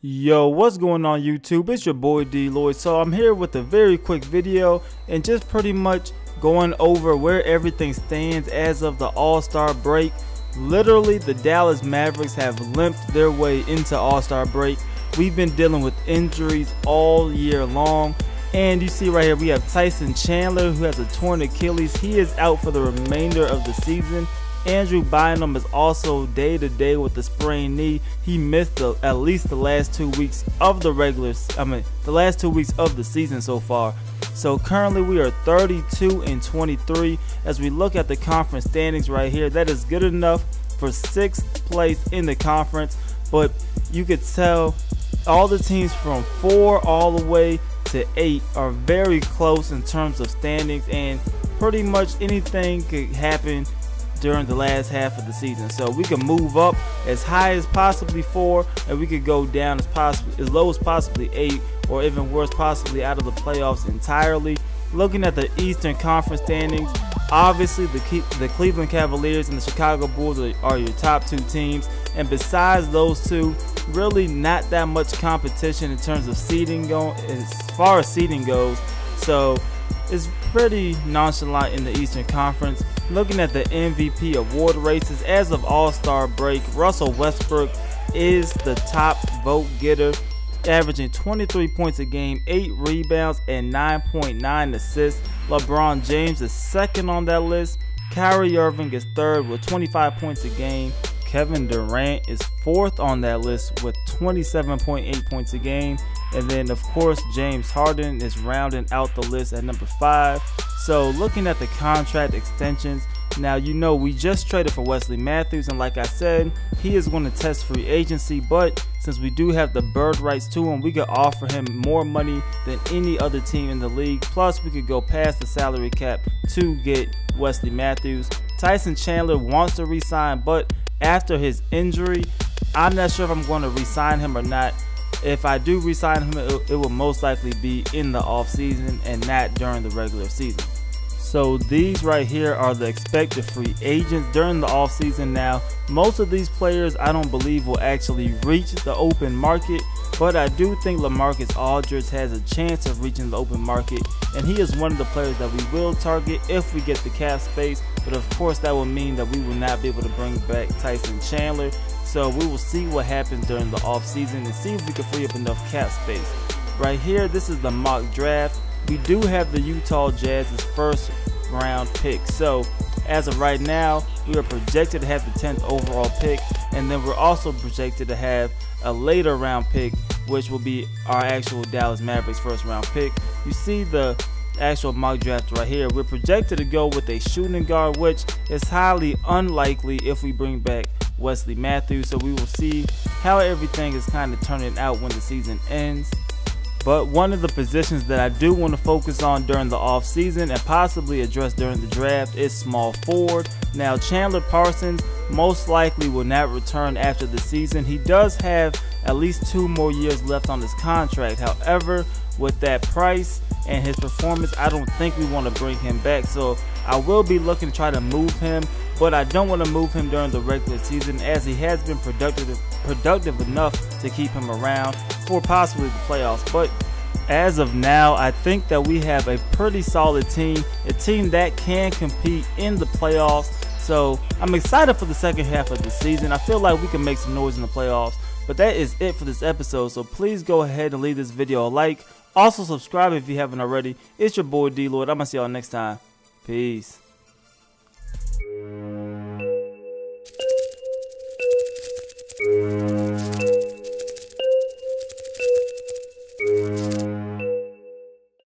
Yo, what's going on YouTube? It's your boy DLloyd. So I'm here with a very quick video and just pretty much going over where everything stands as of the All-Star break. Literally, the Dallas Mavericks have limped their way into All-Star break. We've been dealing with injuries all year long. And you see right here, we have Tyson Chandler, who has a torn Achilles. He is out for the remainder of the season. Andrew Bynum is also day-to-day with a sprained knee. He missed at least the last 2 weeks of the the last 2 weeks of the season so far. So currently we are 32-23. As we look at the conference standings right here, that is good enough for 6th place in the conference. But you could tell all the teams from 4 all the way to 8 are very close in terms of standings, and pretty much anything could happen during the last half of the season. So we can move up as high as possibly 4, and we could go down as low as possibly 8, or even worse, possibly out of the playoffs entirely. Looking at the Eastern Conference standings, obviously the Cleveland Cavaliers and the Chicago Bulls are your top 2 teams, and besides those two, really not that much competition in terms of seeding as far as seeding goes. So it's pretty nonchalant in the Eastern Conference. Looking at the MVP award races, as of All-Star break, Russell Westbrook is the top vote getter, averaging 23 points a game, 8 rebounds, and 9.9 assists. LeBron James is second on that list. Kyrie Irving is third with 25 points a game. Kevin Durant is 4th on that list with 27.8 points a game. And then, of course, James Harden is rounding out the list at number 5. So looking at the contract extensions, now you know we just traded for Wesley Matthews, and like I said, he is going to test free agency, but since we do have the bird rights to him, we could offer him more money than any other team in the league. Plus, we could go past the salary cap to get Wesley Matthews. Tyson Chandler wants to re-sign, but after his injury, I'm not sure if I'm going to re-sign him or not. If I do re-sign him, it will most likely be in the off-season and not during the regular season. So these right here are the expected free agents during the off-season. Now, most of these players I don't believe will actually reach the open market, but I do think LaMarcus Aldridge has a chance of reaching the open market, and he is one of the players that we will target if we get the cap space. But of course, that will mean that we will not be able to bring back Tyson Chandler. So we will see what happens during the off-season and see if we can free up enough cap space. Right here, this is the mock draft. We do have the Utah Jazz's first round pick. So as of right now, we are projected to have the 10th overall pick, and then we're also projected to have a later round pick, which will be our actual Dallas Mavericks first round pick. You see the actual mock draft right here. We're projected to go with a shooting guard, which is highly unlikely if we bring back Wesley Matthews. So we will see how everything is kind of turning out when the season ends. But one of the positions that I do want to focus on during the offseason and possibly address during the draft is small forward. Now, Chandler Parsons most likely will not return after the season. He does have at least 2 more years left on his contract. However, with that price and his performance, I don't think we want to bring him back. So I will be looking to try to move him, but I don't want to move him during the regular season, as he has been productive enough to keep him around for possibly the playoffs. But as of now, I think that we have a pretty solid team, a team that can compete in the playoffs. So I'm excited for the second half of the season. I feel like we can make some noise in the playoffs. But that is it for this episode, so please go ahead and leave this video a like. Also subscribe if you haven't already. It's your boy DLloyd. I'm going to see y'all next time. Peace.